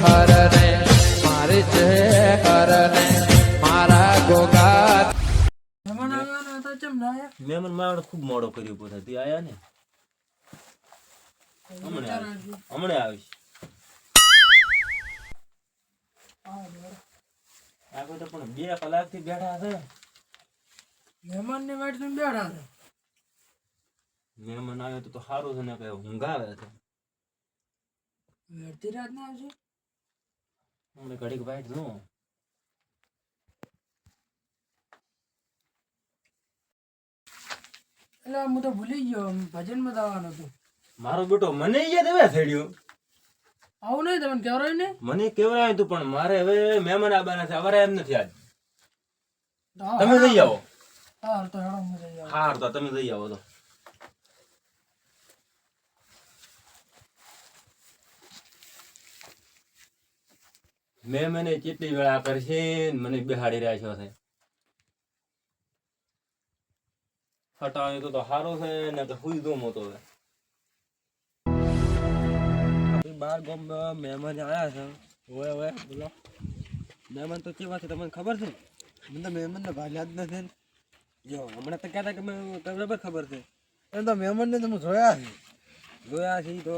હરને મારી છે હરને મારા ગોગા મહેમાન આવવાના હતા કેમ ના આયા? મહેમાન મારો ખૂબ મોડો કર્યો પોતાથી આયા ને હમણે આવીશ આગળ તો પણ 2 કલાકથી બેઠા છે મહેમાન ની વાટ તમે બેઠા છે. મહેમાન આવ્યો તો સારું છે ને કે ઊંઘ આવે છે અડધી રાત ના આવશે. હમણે ઘડીક વાઈટ નો એટલે હું તો ભૂલી ગયો ભજન માં જવાનું હતું. મારો બેટો મને યાદ હવે થડ્યો આવું નહીં તમને કહેવાય ને મને કેવરાયું હતું પણ મારે હવે મહેમાન આવવાના છે અમારે એમ નથી આજ હા, તમે જઈ આવો હા તો હેડો હું જઈ આવું. હાર તો તમે જઈ આવો તો મેં મને કેટલી વેળા કરશે ને મને બેહાડી રહ્યા છો છે હટાવી તો સારું છે ને તો હુઈ દો મોતો હવે બાર ગામ મહેમાન આવ્યા છે ઓય ઓય બોલો મહેમાન તો કેવા છે તમને ખબર છે મને તો મહેમાન ને ભાલ્યા જ નથી જો હમણાં તો કહેતા કે તમને બરાબર ખબર છે એમ તો મહેમાન ને તમે જોયા છે તો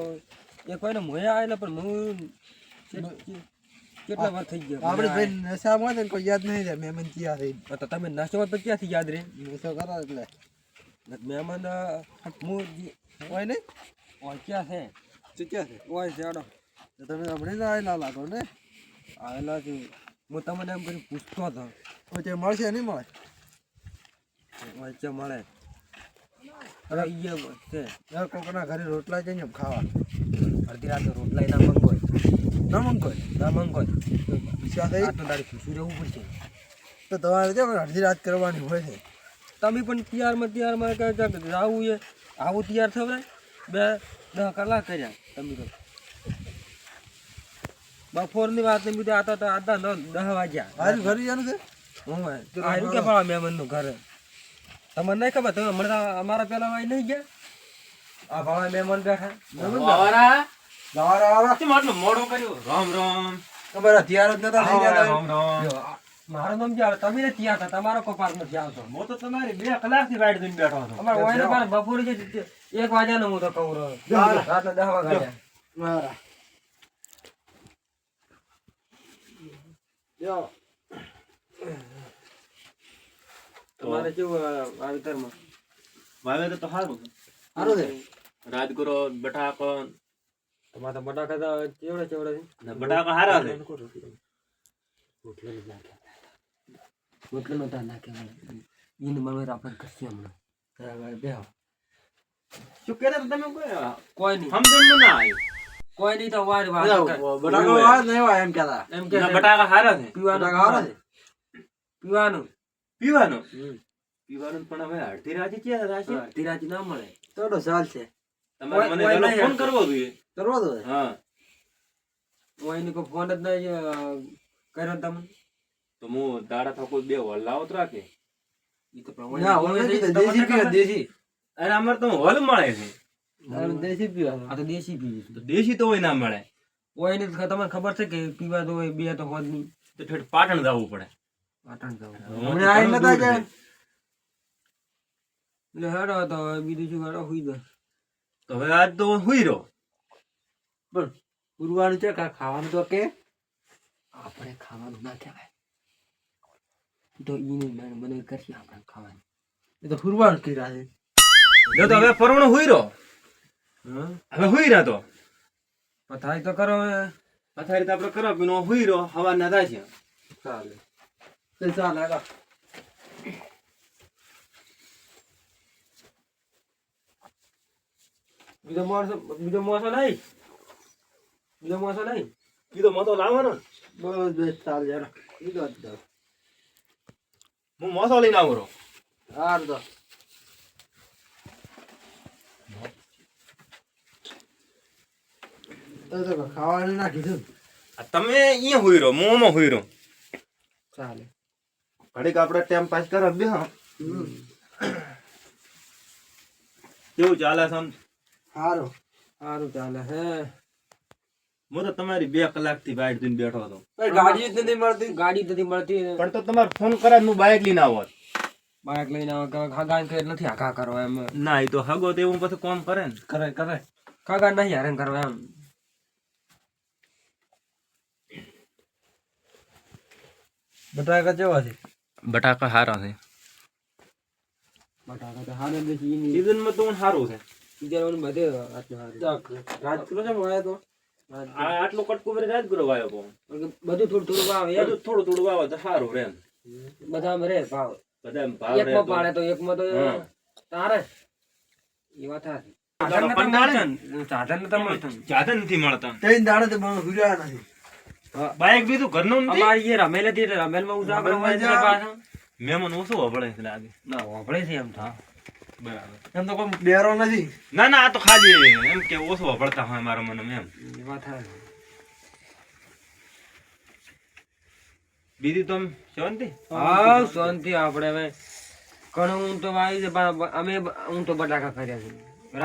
એ કોઈને મોયા આવેલા પણ હું કેટલા વાર થઈ ગયા આપણે ભાઈ નશામાં ને કોઈ યાદ નહીં રહે મહેમાન ક્યાં રહી તો તમે નાસ્તો પર ક્યાંથી યાદ રહે નશો કરો એટલે મહેમાન હું હોય ને ક્યાં છે ચૂક્યા છે ઓય જાડો તો તમે હમણાં જ આવેલા લાગો ને આવેલા છે હું તમને એમ કરી પૂછતો હતો કોઈ ત્યાં મળશે નહીં મળે વચ્ચે મળે હવે એ છે યાર કોકના ઘરે રોટલા જઈને ખાવા અડધી રાત રોટલા ના મંગોય ના મંગોય ના મંગોય ઈચ્છા થઈ તો તારી ખુશી રહેવું પડશે તો તમારે ત્યાં અડધી રાત કરવાની હોય છે તમે પણ તૈયારમાં આવું એ આવું તૈયાર થવાય 10 કલાક કર્યા તમે તો બપોરની વાત ને બીજા હતા તો આધા 10 વાગ્યા હાલ ઘરે જવાનું છે હું આયુ કે પાવા મહેમાનનું ઘરે તમને નહીં ખબર તમે હમણાં અમારા પેલા વાય નહીં ગયા આ ભાવા મહેમાન બેઠા મોડો કર્યો રામ રામ તમારા તૈયાર જ નતા થઈ ગયા રામ રામ મારો નામ જાવ તમે ને ત્યાં હતા તમારો કપાસ નથી આવતો હું તો તમારી 2 કલાકથી વાઈટ દઈને બેઠો હતો અમાર ઓયને પણ બપોરે 1 વાગ્યાનો હું તો કહું રહ્યો રાતના 10 વાગ્યા મારા જો તમારે કેવું વાવેતરમાં વાવેતર તો સારું છે સારું છે રાજગુરો બટાકો તમારે તો બટાકા તો ચેવડે છે બટાકા સારા છે રોટલો નતા નાખે ઈન મને આપણે કરશે હમણાં બેહો શું કહેતા તમે કોઈ નહીં સમજણ ના આવ્યું કોઈ નહીં તો વારી વાત બટાકા વાળ નહીં હોય એમ કહેતા એમ કે બટાકા સારા છે પીવાનું સારા છે પીવાનું પીવાનું પીવાનું પણ હવે અડધી રાતે ક્યાં રાશે અડધી રાતે ના મળે તો ચાલ છે તમારે મને પેલો ફોન કરવો જોઈએ કરવો તો હા ઓય કો ફોન જ નહીં કર્યો તમે તો હું દાડા થકો 2 હોલ લાવત રાખે ઈ તો ના હોલ નથી દેશી પીવા દેશી અરે અમાર તો હોલ મળે છે દેશી પીવા આ તો દેશી પીવી તો દેશી તો હોય ના મળે ઓય ને તમને ખબર છે કે પીવા તો હોય 2 તો હોદ ની તો ઠેઠ પાટણ જવું પડે પાટણ જવું હમણે આઈ નતા કે એટલે હેડો તો બીજું શું હેડો હુઈ દો તો હવે આજ તો હુઈ રહ્યો પણ પુરવાનું છે કા ખાવાનું તો કે આપણે ખાવાનું ના કહેવાય તો ઈને મને કરી આપણે ખાવાનું એ તો પુરવાનું કર્યા છે જો તો હવે પરવણો હુઈ રહ્યો હવે હુઈ રહ્યો તો પથારી તો કરો પથારી તો આપણે કરો પીનો હુઈ રહ્યો હવા ના થાય છે ચાલે તે ચાલ આગા બીજો મોસો નહીં બીજો મોસો લાવવાનો બસ બસ ચાલ જરા બીજો જ હું મોસો લઈને આવું રહો હાર તો તો ખાવાનું ના કીધું તમે અહીંયા હુઈ રહ્યો મોમાં હુઈ રહ્યો ચાલે ઘડીક આપણે ટાઈમ પાસ કરો બે હા કેવું ચાલે છે સારું સારું ચાલે હે હું તો તમારી 2 કલાકથી બાઈક લઈને બેઠો હતો. ગાડી જ નથી મળતી. ગાડી જ નથી મળતી. પણ તો તમારે ફોન કરે હું બાઈક લઈને આવત. બાઇક લઈને ખાગાન કે નથી આઘા કરવા એમ. ના એ તો હગો તો એવું પછી કોમ કરે ને. કરે ખાગાન નહીં હેરાન કરવા એમ. બટાકા કેવા છે? બટાકા હારા છે. બટાકા તો હારે જ છે. સીઝનમાં તો સારું છે. સીઝન બધે આટલું હારું. રાજકુલો છે વાયા તો. આ આટલો કટકો ભરી રાજગુરો વાયો પણ. બધું થોડું થોડું વાવે એમ. બધું થોડું થોડું વાવે તો સારું રે એમ. બધામાં રે ભાવ. બધા ભાવ રે એકમાં તો. પાડે તો એકમાં તો હા. તારે એ વાત હારી. સાધન નતા મળતું. સાધન નથી મળતા. ત્રણ દાડે તો મને હુર્યા નથી. બાઈક બીજું ઘરનું નથી. અમારી જે રમેલ હતી એટલે રમેલમાં ઉજાગરો હોય એટલે પાછા મહેમાન ઓછું વપડે છે લાગે. ના વાપરે છે એમ તો. બરાબર. એમ તો કોઈ બેરો નથી. ના ના આ તો ખાલી એમ કે ઓછું વપડતા હોય મારા મને એમ. એ વાત હારી. બીજી તો આમ શાંતિ. હા શાંતિ આપણે હવે કણ હું તો વાવી છે પણ અમે હું તો બટાકા કર્યા છે.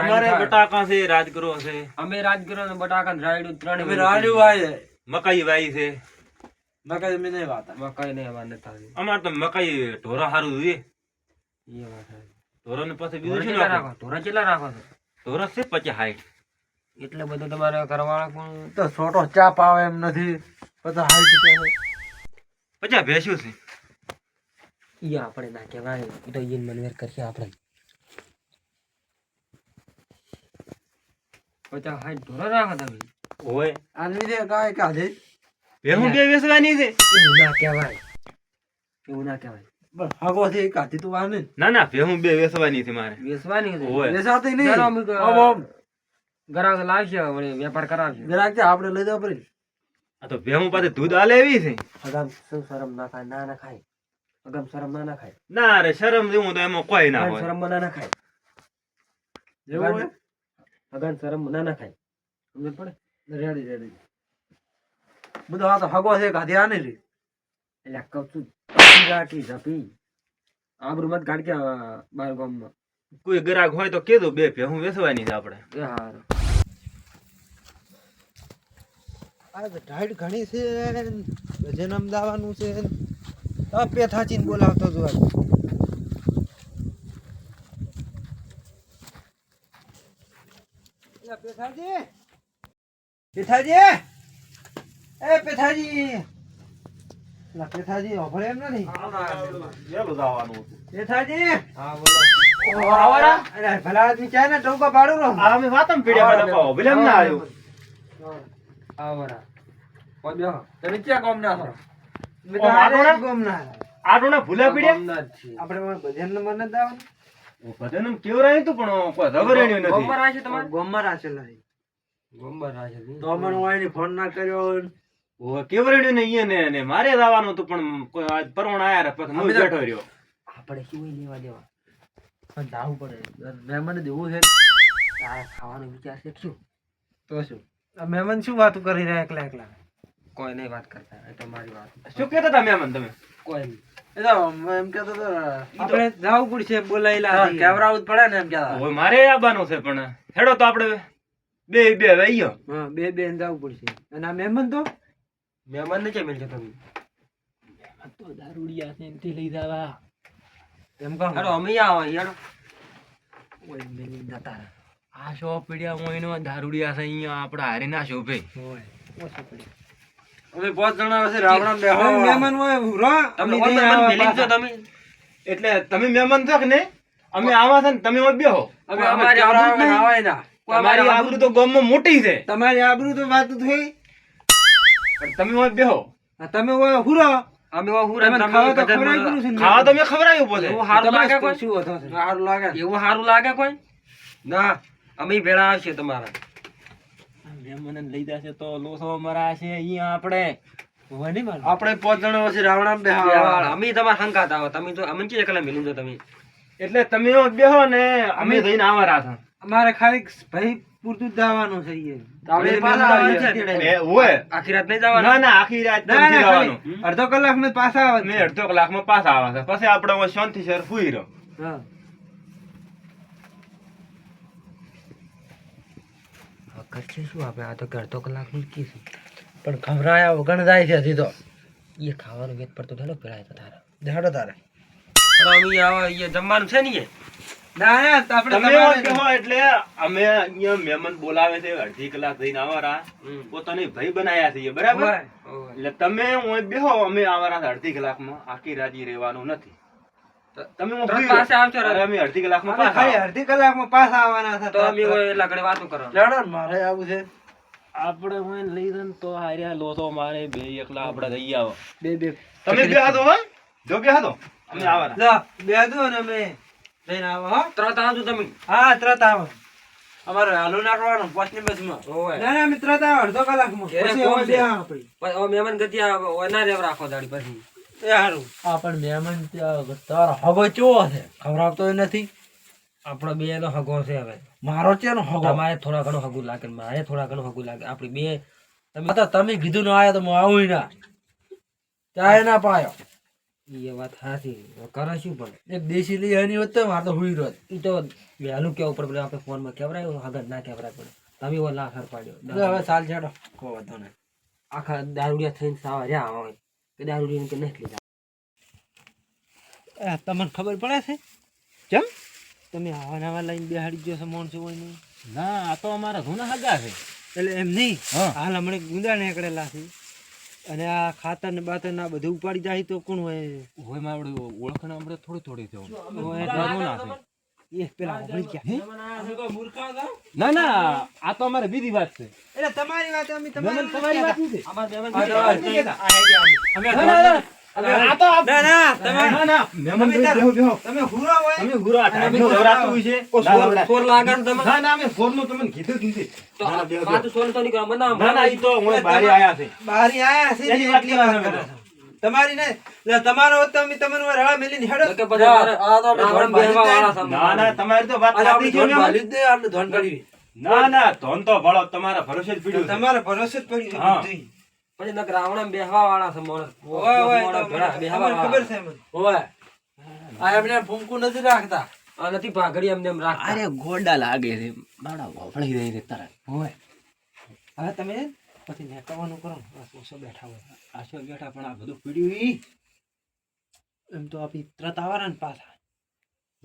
અમારે બટાકા છે રાજગરો છે અમે રાજગરો ને બટાકા ને રાયડું ત્રણે અમે રાડ્યું વાય મકાઈ વાઈ છે. નકા મેં નહીં વાતા. મકાઈ ને એવા નતા. અમારે તો મકાઈ ઢોરા સારું જોઈએ. એ વાત હારી. ઢોરા ને પછી બીજું ધોરણ શું કેટલા નાખો? રાખો? ધોરણ કેટલા રાખો છો? ઢોરા છે 50 60. એટલે બધું તમારે કરવાના પણ તો છોટો ચા પાવે એમ નથી. પછી હાઈટ છે. 50 ભેંસું છે. ઈ આપણે ના કહેવાય. ઈ તો ઈન મનવેર કરશે આપણે. 50 60 ધોરણ રાખો તમે. હોય આનવી દે ગાય કાઢે. ભેહું બે વેચવાની છે. એવું ના કહેવાય. એવું ના કહેવાય. બસ હાગો છે એ કાઢી તું વાને. ના ના ભેહું બે વેચવાની છે મારે. વેચવાની છે. હોય વેચાતી નહીં. ચાલો અમુક, આમ આમ. ગ્રાહક લાવશે વળી વેપાર કરાવશે. ગ્રાહક છે આપણે લઈ જવા પડે. આ તો ભેહું પાસે દૂધ આલે એવી છે. અગમ શું શરમ ના ખાય? ના ના ખાય. અગમ શરમ ના ખાય. ના રે શરમ જેવું તો એમાં કોઈ ના હોય. શરમ ના ખાય. જેવું હોય. અગમ શરમ ના ખાય. સમજ પડે? Ready ready. બધો આ તો હાગો છે કાઢી આને રે. એટલે કહું છું તપી રાખી ઝપી. આબરૂ મત કાઢ કે બાર ગામમાં. કોઈ ગ્રાહક હોય તો કીધું બે ભેહું વેચવાની છે આપણે. એ હારું. આ તો ઢાઈડ ઘણી છે. ભજન અમદાવાનું છે. આ પેથાચીને બોલાવતો જો. પેથાજી પેથાજી એ પેથાજી. પેથાજી હોભળે એમ નથી. વેલું જવાનું હતું. પેથાજી હા બોલો. આવારા અરે ભલા આદમી ચાય ને ટોકા પાડું રહો. આ અમે વાતમ પીડ્યા હતા પાવ વિલમ ના આવ્યો. આવરા. કોઈ બેહો. તમે ક્યાં ગામ ના છો? મેં તો આમ આરે આટોના? જ ગમના. આટોના ભૂલા પીડ્યા. ગામના જ છીએ. આપણે ભજન નંબર નથી દાવાનું. બધાને કેવરાયું તું પણ કોઈ રગડ્યું નથી. ગામમાં રાખે તમારે? ગોમમાં રાખેલા છે. ગામમાં રાખે છે. તો મને વાયની ફોન ના કર્યો હોય ને. ઓય કેવરાયું ને ઈ ને મારે જ આવવાનું હતું પણ કોઈ આજ પરવણ આયા રે પછી હું અમે તો- બેઠો રહ્યો. આપણે શું લેવા દેવા? પણ જાવું પડે. મહેમાન દેવું છે. તારે ખાવાનો વિચાર છે શું? તો શું? આ મહેમાન શું વાતો કરી રહ્યા એકલા એકલા? કોઈ નહીં વાત કરતા. એ તો મારી વાત. શું કહેતા હતા મહેમાન તમે? કોઈ નહીં. એ તો એમ કહેતો તો આપણે જાવું પડશે બોલાયેલા કેવરાવું જ પડે ને એમ કહેતા. ઓય મારે આવવાનું છે પણ હેડો તો આપણે બે બે વઈયો. હા બે બે જાવું પડશે. અને આ મહેમાન તો મહેમાન ને કેમ છો તમે? તો દારૂડિયા છે એનથી લઈ જાવા. એમ કહો. હેડો અમે આવો હેડો. ઓય મેલી જતા રહે. આ શો પીડ્યા હું એનો દારૂડિયા છે અહીંયા આપણે હારી ના શોભે. ઓય ઓછો પડી. અમે 5 જણા છે રાવણા બેહો. મહેમાન હોય ઉરો. તમે મને મિલી જો તમે. એટલે તમે મહેમાન છો કે ને અમે આવા છે ને તમે ઓય બેહો. અમે અમારી આબરૂ નહીં. આવાય ના. તમારી આબરૂ તો ગામમાં મોટી છે તમારી આબરૂ તો વાત થઈ. પણ તમે ઓય બેહો. આ તમે ઓય હુરો. અમે ઓ હુરા તમે ખાવા તો ખવડાવી પડ્યું છે ને. ખાવા તો મેં ખવડાવ્યું પોતે. એવું સારું લાગે કોઈ? શું હતો છે? સારું લાગે. એવું સારું લાગે કોઈ? ના અમે ભેળા આવશે તમારા. મહેમાન લઈ જશે તો લોસો મરાશે અહીંયા આપણે. આપણે 5 જણા છે રાવણા બેહાડ. અમે તમારા હંગાત આવો. તમે તો અમને કે એકલા મિલી જો તમે. એટલે તમે ઓય બેહો ને અમે જઈને આવા રાથા. અમારે ખાલી ભાઈ પૂરતું જ દાવાનું છે ઈ. આપણે પાછા આવવાનું છે. ઓય આખી રાત નહીં જવાના? ના ના આખી રાત ના, નથી ના, જવાનું. ખાલી અડધો કલાકમાં પાછા આવે મેં અડધો કલાકમાં પાછા આવા છે પછી આપણે ઓય શાંતિ સર સુઈ રહ્યો. હા. કરશે શું આપણે આ તો અડધો કલાક મૂકીશું પણ ખવરાયા વગણ જાય છે હજી તો એ ખાવાનું વેત પર તો ઢેલો પેલાય તો તારા દેખાડો તારે અમે આવા એ જમવાનું છે ને ના ના આપણે તમે તમારે કહો એટલે અમે અહીંયા મહેમાન બોલાવે છે અડધી કલાક થઈને આવારા પોતાની ભાઈ બનાયા છે બરાબર એટલે તમે હું બેહો અમે આવારા અડધી કલાકમાં આખી રાજી રહેવાનું નથી તમે હું તરત free પાસે રહો. આવજો અરે અમે અડધી કલાકમાં અમે પાછા ખાલી અડધી કલાકમાં પાછા આવવાના હતા તો અમે એટલા ઘડી વાતો કરો લડો ને, મારે આવું છે આપણે હું લઈ જઈને તો હાર્યા લોતો મારે બે એકલા આપણે જઈ આવો બે બે તમે બે હાથો હા જો બે હાથો અમે આવારા લા બેહજો ને અમે જઈને આવો હો તરત આવજો તમે હા તરત આવો અમારે હાલું નાખવાનું 5 ની બસમાં ઓય ના ના અમે તરત આવો અડધો કલાકમાં ઘેરે પછી કોણ અમે છે? બે આપણી પણ હવે મહેમાન ગતિ ના રેવ રાખો દાડી પછી એ હારું આ પણ મહેમાન તારો હગો ચેવો છે ખવડાવતો નથી આપણો બે નો હગો છે હવે મારો ચેનો હગો તમારે થોડા ઘણું હગું લાગે ને મારે થોડા ઘણું હગું લાગે આપડી બે તમે તો તમે કીધું ના આયો તો હું આવું ના ચાય ના પાયો એ વાત સાચી કરે શું પણ એક દેશી લઈ આની હોત તો મારે તો હુઈ રહ્યો એ તો વહેલું કેવું પડે પેલા આપણે ફોનમાં કેવરાય હગત ના કેવરાય પડે તમે એવો લાખર જો પાડ્યો હવે સાલ છેડો કોઈ વાંધો નહીં આખા દારૂડિયા થઈને સાવા રહ્યા હોય કે દારૂડિયા કે નથી લીધા તમને ખબર પડે છે કેમ તમે આવા નવા લઈને બેહાડી ગયો છો માણસો હોય નહીં ના આ તો અમારા ઘણા હગા છે એટલે એમ નહીં હા. હાલ હમણાં ગુંદા નીકળેલા છે અને આ ખાતર ને બાતર ના બધું ઉપાડી જાય તો કોણ હોય હોય મારે ઓળખાણ આપણે થોડી થોડી થયું હોય એટલે એ પેલા ઓગળી ગયા ના ના આ તો અમારે બીજી વાત છે એટલે તમારી વાત અમે મહેમાન તમારી વાત નથી અમાર મહેમાન આ કહેતા તો હોય. અમે આ તો ના ના તમારે ના ના મહેમાન તમે બેહો બેહો તમે હુરા હોય તમે ગુરુ આ ટાઈમનો નવરાતું હોય છે ના નવરાતું. સોર લાગે ને તમે ના ના અમે ફોનનું તમને કીધું જ નથી તો ના, ના, બેહો, બેહો. પાછું સોર તો નહીં કરવા મને ના ના ઈ તો હું બહાર આયા છે બારી આયા છે એની વાત એટલી વાત કરવા કરો છો. તમારી ને એટલે તમારો હોત તો અમે તમને રળા મેલીને હેડો તો કે પછી મારે આ તો આપણે રાવણ ધોન બેહવા વાળા બાંધી છે. ના ના તમારી તો વાત આજે આપણે સાચી છે ધોન મહેમાન. બાંધી જ દે, આપણે ધોન કાઢી ના ના ધોન તો ભળો તમારા ભરોસે જ પીડ્યું છે. તમારે ભરોસે જ પડ્યું છે હા. બધુંય. પછી નકર રાવણ બેહવા વાળા છે માણસ. ઓય ઓય મોડા તો ભેળા મને બેહવા ખબર વાળા. છે મને ઓય આ એમને ફૂંકું નથી રાખતા આ નથી પાઘડી એમને એમ રાખતા. અરે ગોડા લાગે છે મારા વફળી રહી છે તરત ઓય હવે તમે પછી નેકવાનું કરો આ સોસો બેઠા હોય આશો બેઠા પણ આ બધું પીડ્યું ઈ એમ તો આપી તરત આવવાના ને પાછા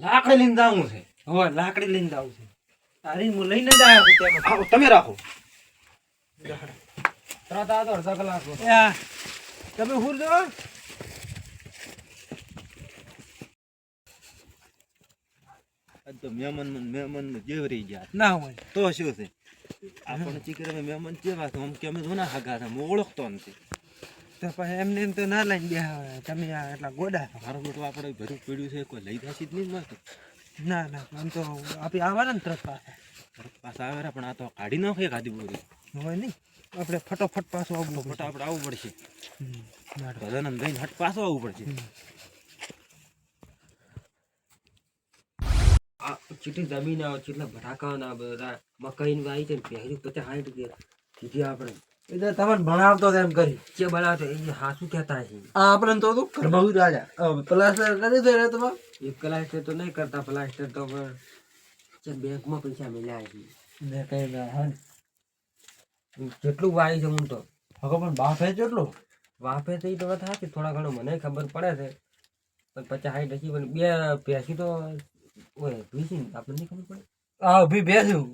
લાકડી લઈને જાવું છે હોય લાકડી લઈને જાવ છે તારી હું લઈને જ આવ્યો છું તેમાં આવો, તમે રાખો તરત આ તો અડધા કલાક એ આ, તમે હુર દો આજ તો મહેમાન જેવરી ગયા ના હોય તો શું છે આપણને ચીકરે મહેમાન કેવા છે આમ કે અમે જોના હગા છે હું ઓળખતો નથી તો પછી એમને એમ તો ના લઈને બેહા તમે આ એટલા ગોડા છો. મારું બેટું આપણે ભરું પીડ્યું છે કોઈ લઈ જશે જ નહીં મળતું ના ના આમ તો આપી આવવાના ને તરત પાછા પાછા આવે પણ આ તો કાઢી નાખે ગાદી બોરી હોય નહીં આપણે ફટોફટ પાછું આવવું ફટ આપણે આવવું પડશે નાટક. બધાને લઈને હટ પાછું આવવું પડશે આ ચીટી જમીન આવે ચીટલા ભટાકા ના બધા મકાઈ ની વાઈ છે ને પહેરી 50-60 રૂપિયા સીધી આપણે એ તો તમને ભણાવતો હતો એમ કરી જે બનાવતો એ હાસુ કહેતા છે આ આપણે તો હતું ઘરમાં જ રાજા પ્લાસ્ટર કરી દે રે તમારે એક પ્લાસ્ટર તો નહીં કરતા પ્લાસ્ટર તો પણ ચાલ બેંકમાં પૈસા મળ્યા છે ને કઈ ના હા જેટલું વાય છે હું તો હવે પણ બાપ હે કેટલું વાપે તો એ તો વાત સાચી થોડા ઘણું મને ખબર પડે છે પણ 50-60 હજી પણ બે પેસી તો ઓય વીસી આપણે નહીં ખબર પડે આ ઉભી બેસ્યું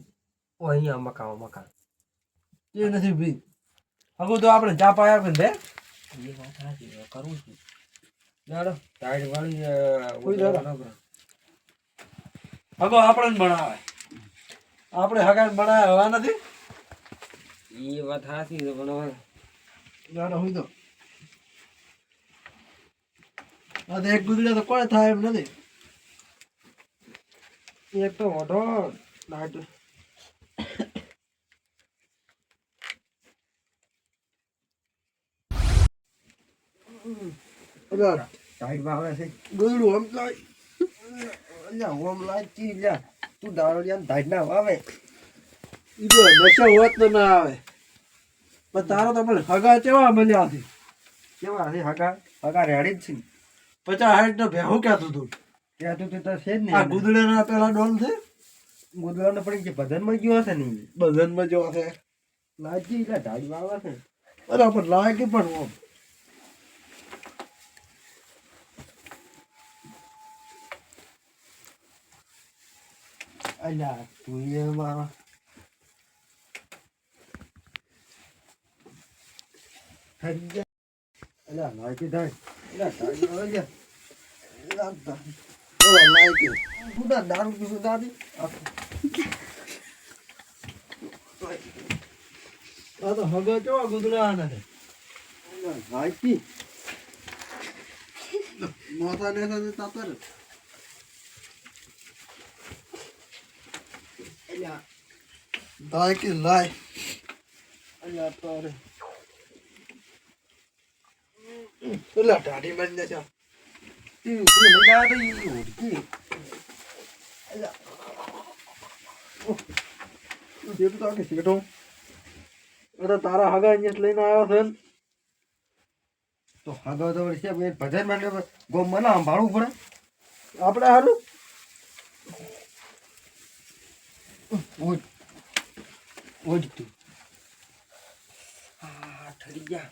ઓ અહીંયા મકા એ નથી ઉભી હવે તો આપણે ચા પાયા પણ દે એ વાત સાચી હવે કરવું છું ચાલો ટાઈટ વાળી કોઈ દાડો. હવે આપણે ભણાવે આપણે હગાને ભણાવે હવા નથી એ વાત સાચી છે પણ હવે જાડો હોય તો આ તો એક ગુદડે તો કોઈ થાય એમ નથી એક તો મોટો લાઈટ સાઈડમાં આવે છે ગુદડું આમ લાય અલ્યા ઓમ લાગતી લ્યા તું દારૂડિયા ધાડના વાવે ઈ તો નશા હોત તો ના આવે પણ તારો તો પણ હગા કેવા મળ્યા છે કેવા છે હગા રેડી જ છે 50-60 નો ભેહું ક્યાં તું ત્યાં તું તો છે જ આ ને ગુદડે ના પેલા ડોલ છે ગોદડાને પડી કે ભજનમાં ગયો હશે ને બધામાં જો છે લાજી એટલે ઢાળી આવે છે બરાબર લાગે પણ આમ અલ્યા તું એ મારા અલ્યા લાજી ઢાળ અલ્યા ઢાળી આવે છે બોલો લાગે ગુડા દારૂ પીશું દાદી આ તો હગો કેવા ગુદડા નથી લાજી માથા ને સાથે તાતર અલ્યા લાય કે લાય અલ્યા તારે પેલા ઢાડી બન જશે તું ઉપર લગા તો ઈ ઓળખી જેટલું તો આખી શેઠો એટલે તારા હગા અહીંયા લઈને આવ્યો છે ને તો હગો તો છે ભજન માટે ગોમ મને સંભાળવું પડે આપણે હારું ઓજ ઓજ તું ઠરી ગયા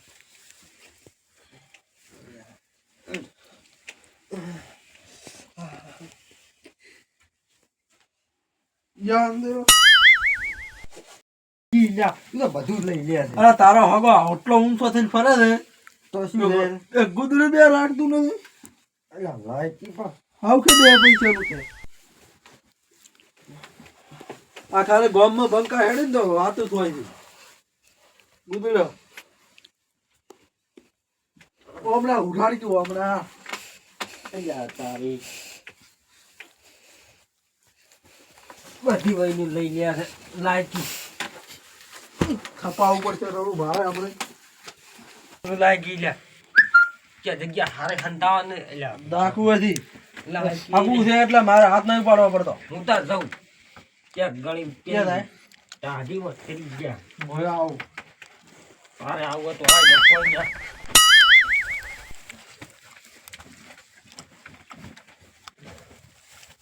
યા અંદર ઈ લ્યા તું તો બધું જ લઈ લે છે અરે તારો હગો આટલો ઊંચો થઈને ફરે છે તો શું લે એક ગુદડું બે રાખતું નથી અલ્યા લાયકી પણ હાવ કે બે પૈસાનું છે આ ખાલી ગામમાં બંકા હેડે ને તો વાતું થાય છે ગુદડો હમણાં ઉઠાડી તું હમણાં અલ્યા તારી બધી વહીનું લઈ લે છે લાયકી ખપા ઉપર છે રડું ભાવે આપણે લાગી લ્યા કે જગ્યા હારે ખંતાવા ને લ્યા દાખવું હતી લાગી આબુ છે એટલે મારે હાથ નહીં પાડવો પડતો હું તો જાઉં ક્યાંક ગણી ક્યાં થાય ટાઢી વખત કરી ગયા ભોયા આવું તારે આવું તો આ પડી જા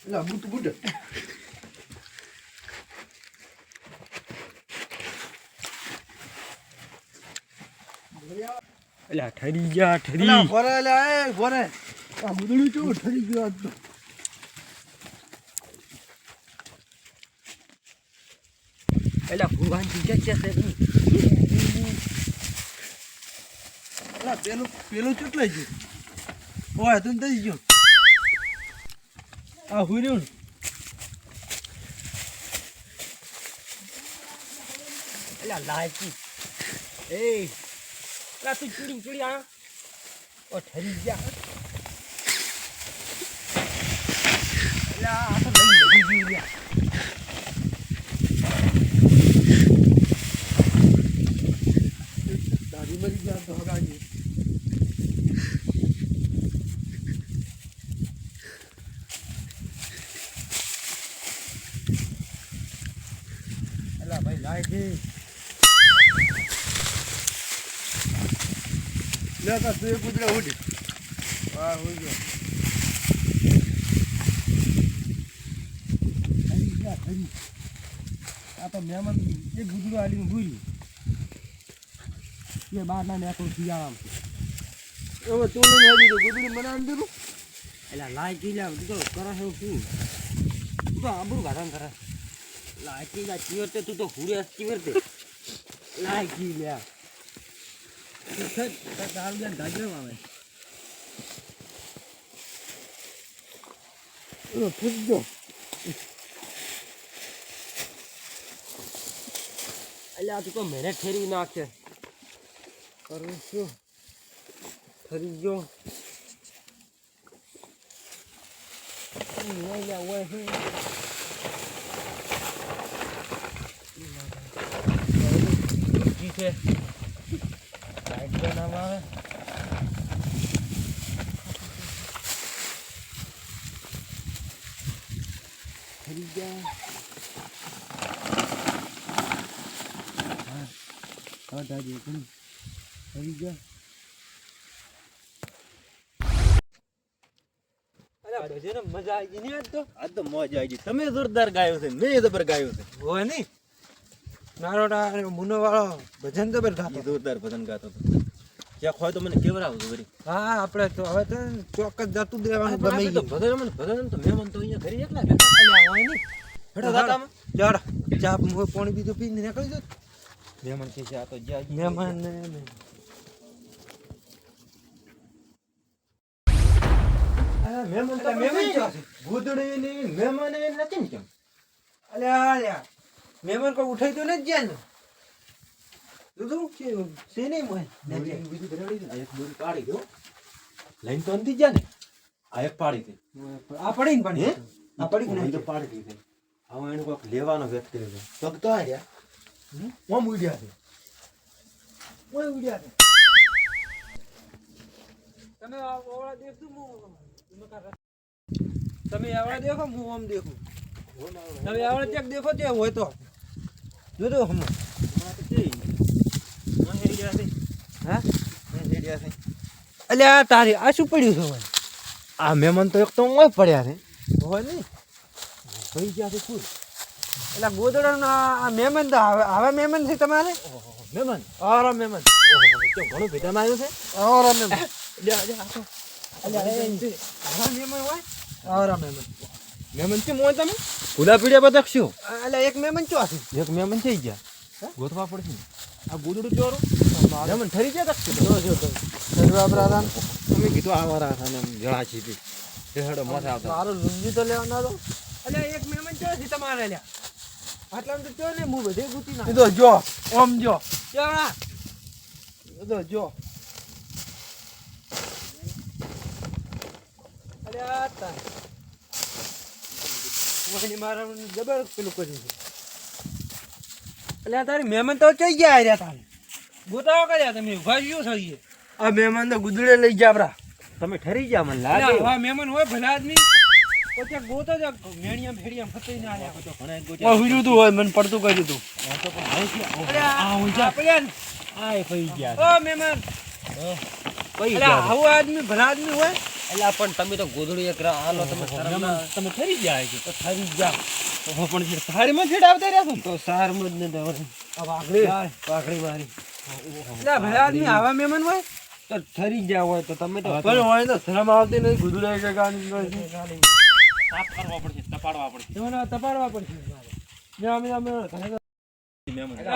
એટલે બુટ બુટ અલ્યા ઠરી ગયા ઠરી અલા, ભરે લે એ ભરે આ મુદડી ચો ઠરી ગયો આજ તો અલ્યા ભગવાન જી કે છે અલા, પેલું ચૂટલાઈ ગયું ઓય તું થઈ ગયો આ હુર્યું ને અલ્યા લાયકી એ લા તું ચૂડી આ ઓ ઠરી ગયા અલ્યા આ તો લઈ લઈ ગયા દાઢી મરી ગયા તો હગાજી અલ્યા ભાઈ લાયકી લે કા તું એ કૂતરા ઉડી વાહ હોઈ ગયો આ તો મહેમાન એક ગુજરું આલીને ભૂલ્યું એ બહાર ના નાખો શિયાળામાં હવે તું લઈને આવી તો ગુદડી બનાવી દીધું એટલે લાયકી લ્યા તું તો કરે છે શું તું તો આંબરું ગાધાન કરે લાયકી લ્યા ચીવરતે તું તો હુડે ચીવરતે લાયકી લ્યા દારૂ લ્યા ગાજર આવે ફૂટ ગયો અલ્યા તું તો મહેનત ફેરવી નાખશે કરું શું ફરી ગયો છે લાઈટ બનાવવા આવે ફરી ગયા હા દાદી ફરી ગયા મજા આવી ગઈ ને આજ તો આ તો મોજ આવી ગઈ. તમે જોરદાર ગાયો છે, મેં જબર ગાયો છે. હોય નહીં નારોડા મુનો વાળો ભજન તો ગાતો. ઈ જોરદાર ભજન ગાતો હતો. ક્યાંક હોય તો મને કેવડાવજો વળી. હા આપણે તો હવે તો ચોક્કસ જતું દેવાનું ગમે આપણે તો ઈ. ભજન તો મહેમાન તો અહીંયા ઘરે એકલા બેઠા. અલ્યા હોય નહીં હેડો દાતામાં. ચાલ ચા પાણી બીજું પીને નીકળી જાવ. મહેમાન છે આ તો જ્યાં મહેમાન ને મહેમાન તો મહેમાન મહેમાન છે. ગુદડી ની મહેમાન એ નથી ને કેમ? અલ્યા મહેમાન કોઈ ઉઠાઈ તો નથી ગયા ને તું છે નહીં મોય બીજું ઘરેડી છે ને, આ એક દોરી પાડી દો. લાઈન તો અંધી ગયા ને. આ એક પાડી દે. આ પડી ને પણ હે? આ પડી લાઈન તો ને પાડી દીધી. હવે એનું કોઈક લેવાનો વ્યક્ત કર્યો છે. પગ તો આર્યા. ઓમ ઉડ્યા છે. ઓય ઉડ્યા છે તમે ઓવળા દેખતું તમે આવડા દેખો હું આમ દેખું તમે આવડા ચેક દેખો તે હોય તો જોજો હમ હા અલ્યા તારી આ શું પડ્યું છે ભાઈ આ મહેમાન તો એક તો ઓય પડ્યા છે. હોય નહીં ભાઈ ગયા છે શું? એટલે ગોદડો આ મહેમાન તો હવે મહેમાન છે તમારે મહેમાન. આરા મહેમાન તો ઘણું ભેટામાં આવ્યું છે. આરા મહેમાન લ્યા લ્યા આ તો. આરા મહેમાન હોય આરા મહેમાન મહેમાન છે મોય તમે? ભૂલા પીડ્યા બધા શું? એટલે એક મહેમાન ચો છે એક મહેમાન થઈ ગયા. ગોતવા પડશે ને. આ ગોદડું ચોરું. મહેમાન ઠરી ગયા તક તમે કીધું આવારા હતા ને જળા છીપી. હેડો મોથે આવતા. મારું લુંગી તો લેવાના દો એટલે એક મહેમાન ચો છે તમારે લ્યા આટલા તો ચો ને હું બધે ગુતી ના કીધો જો ઓમ જો ચાલા કીધો જો અરે આ તા ઓની મારા જબર પેલું કર્યું છે એટલે તારી મહેમાન તો ચઈ ગયા રહ્યા તારે ગોતાવો કર્યા તમે ઉભા રહ્યો છો ઈ આ મહેમાન તો ગુદડે લઈ જા આપડા તમે ઠરી ગયા મને અલ્યા, લાગે. આવા મહેમાન હોય ભલા આદમી પછી ગોતો જ મેણિયા ફેડિયા ફસાઈ ના આલ્યા તો ઘણા એક ઓ ગોચ્યા. હુજ્યું તું હોય મને પડતું કર્યું તું આ તો પણ હવે શું? અલ્યા આ પડ્યા ને આય પઈ ગયા. ઓ મહેમાન પઈ અલ્યા ગયા. આવો આદમી ભલા આદમી હોય એટલે પણ તમે તો ગોધડું એક હાલો તમે શરમ ના તમે ઠરી ગયા છે. તો થઈ ગયા ઓહો, પણ છે થાળીમાં છેડા આવતા રહ્યા છો ને? તો સારમાં જ ને દવરે આ વાઘડી પાકડી મારી એટલે ભલા આદમી આવા મહેમાન હોય તો ઠરી ગયા હોય તો તમે તો પણ હોય તો શરમ આવતી નથી ગુદડે કે ગાડી સાફ કરવા પડશે, તપાડવા પડશે. તમને તપાડવા પડશે ને અમે મહેમાન.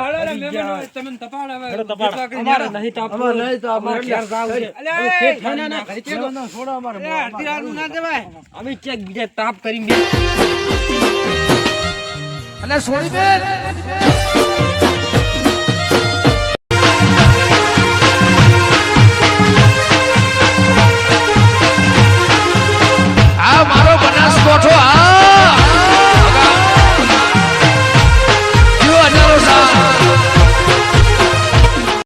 હાલો મહેમાન હોય તમને તપાડ હવે હેડો તપાડ. અમારે નહીં તો અમારે નહીં તો અમારે ઘેર જાવ છે અલ્યા ના ના છોડો અમારે અલ્યા અડધી રાતનું ના જવાય અમે ચેક બીજા તાપ કરીને અલ્યા છોડી દે